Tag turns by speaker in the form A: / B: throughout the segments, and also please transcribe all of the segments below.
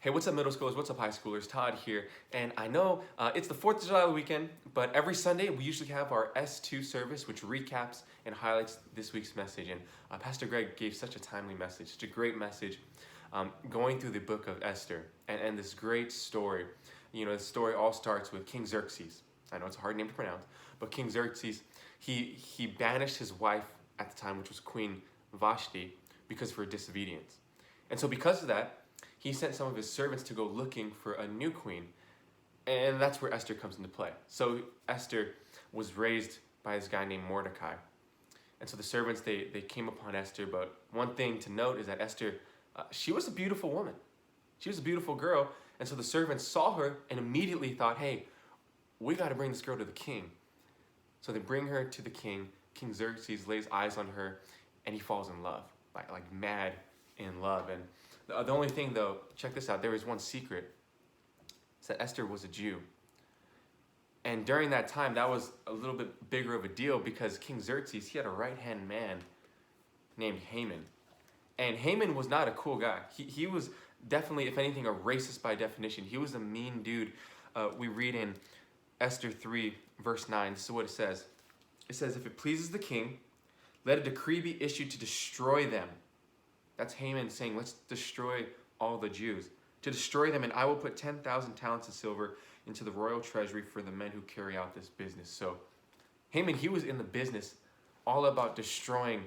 A: Hey, what's up, middle schoolers? What's up, high schoolers? Todd here. And I know it's the 4th of July weekend, but every Sunday we usually have our S2 service, which recaps and highlights this week's message. And Pastor Greg gave such a timely message, such a great message, going through the book of Esther and this great story. You know, the story all starts with King Xerxes. I know it's a hard name to pronounce, but King Xerxes, he banished his wife at the time, which was Queen Vashti, because of her disobedience. And so because of that, he sent some of his servants to go looking for a new queen. And that's where Esther comes into play. So Esther was raised by this guy named Mordecai. And so the servants, they came upon Esther. But one thing to note is that Esther, she was a beautiful woman. She was a beautiful girl. And so the servants saw her and immediately thought, hey, we got to bring this girl to the king. So they bring her to the king. King Xerxes lays eyes on her and he falls in love, like mad in love. And the only thing, though, check this out, there is one secret. It's that Esther was a Jew. And during that time, that was a little bit bigger of a deal because King Xerxes, he had a right-hand man named Haman. And Haman was not a cool guy. He was definitely, if anything, a racist by definition. He was a mean dude. We read in Esther 3, verse 9, this is what it says. It says, if it pleases the king, let a decree be issued to destroy them. That's Haman saying, let's destroy all the Jews. To destroy them, and I will put 10,000 talents of silver into the royal treasury for the men who carry out this business. So Haman, he was in the business all about destroying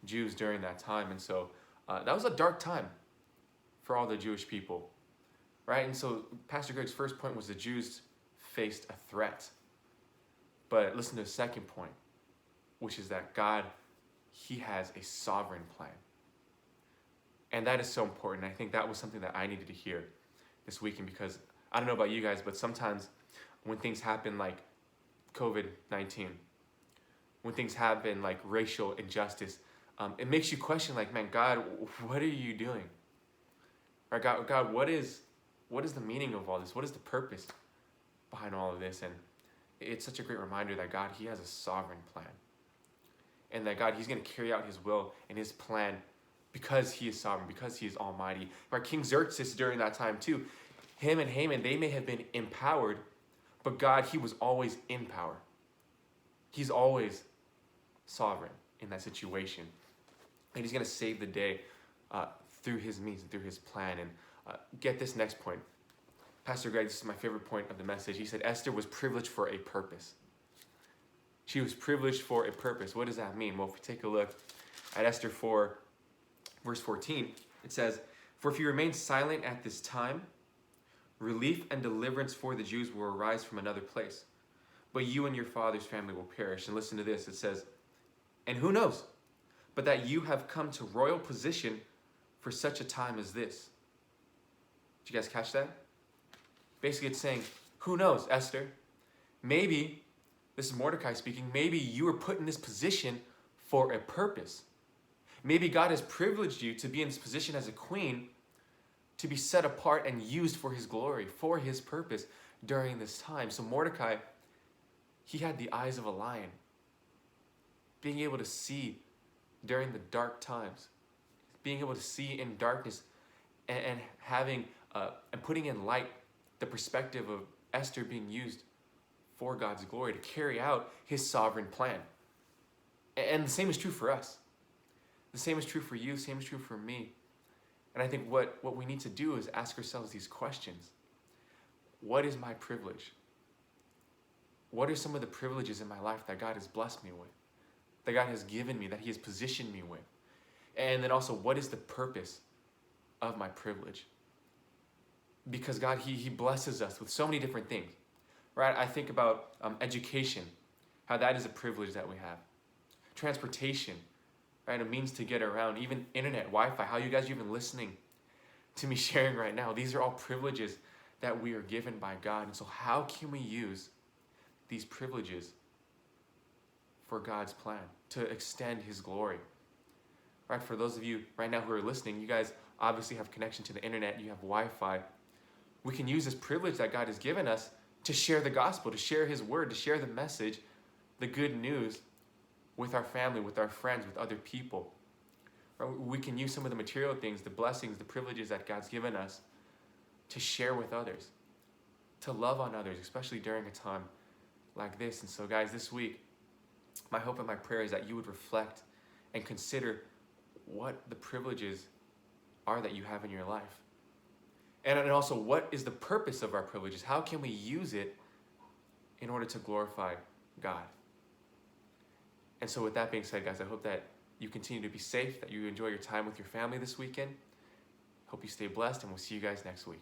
A: Jews during that time. And so that was a dark time for all the Jewish people, right? And so Pastor Greg's first point was the Jews faced a threat. But listen to the second point, which is that God, he has a sovereign plan. And that is so important. I think that was something that I needed to hear this weekend because I don't know about you guys, but sometimes when things happen like COVID-19, when things happen like racial injustice, it makes you question like, man, God, what are you doing? Right, God, what is the meaning of all this? What is the purpose behind all of this? And it's such a great reminder that God, he has a sovereign plan. And that God, he's going to carry out his will and his plan because he is sovereign, because he is almighty. Right, King Xerxes during that time too, him and Haman, they may have been empowered, but God, he was always in power. He's always sovereign in that situation. And he's going to save the day through his means and through his plan. And get this next point. Pastor Greg, this is my favorite point of the message. He said Esther was privileged for a purpose. She was privileged for a purpose. What does that mean? Well, if we take a look at Esther 4, verse 14, it says, for if you remain silent at this time, relief and deliverance for the Jews will arise from another place, but you and your father's family will perish. And listen to this, it says, and who knows, but that you have come to royal position for such a time as this. Did you guys catch that? Basically, it's saying, who knows, Esther? Maybe, this is Mordecai speaking, maybe you were put in this position for a purpose. Maybe God has privileged you to be in this position as a queen, to be set apart and used for his glory, for his purpose during this time. So Mordecai, he had the eyes of a lion, being able to see during the dark times, being able to see in darkness and having and putting in light the perspective of Esther being used for God's glory to carry out his sovereign plan. And the same is true for us. The same is true for you, the same is true for me. And I think what we need to do is ask ourselves these questions. What is my privilege? What are some of the privileges in my life that God has blessed me with, that God has given me, that he has positioned me with? And then also, what is the purpose of my privilege? Because God, he blesses us with so many different things, right? I think about education, how that is a privilege that we have. Transportation, right? A means to get around. Even internet, Wi-Fi, how you guys are even listening to me sharing right now. These are all privileges that we are given by God. And so how can we use these privileges for God's plan to extend his glory? Right? For those of you right now who are listening, you guys obviously have connection to the internet. You have Wi-Fi. We can use this privilege that God has given us to share the gospel, to share his word, to share the message, the good news with our family, with our friends, with other people. We can use some of the material things, the blessings, the privileges that God's given us to share with others, to love on others, especially during a time like this. And so, guys, this week, my hope and my prayer is that you would reflect and consider what the privileges are that you have in your life. And also, what is the purpose of our privileges? How can we use it in order to glorify God? And so with that being said, guys, I hope that you continue to be safe, that you enjoy your time with your family this weekend. Hope you stay blessed, and we'll see you guys next week.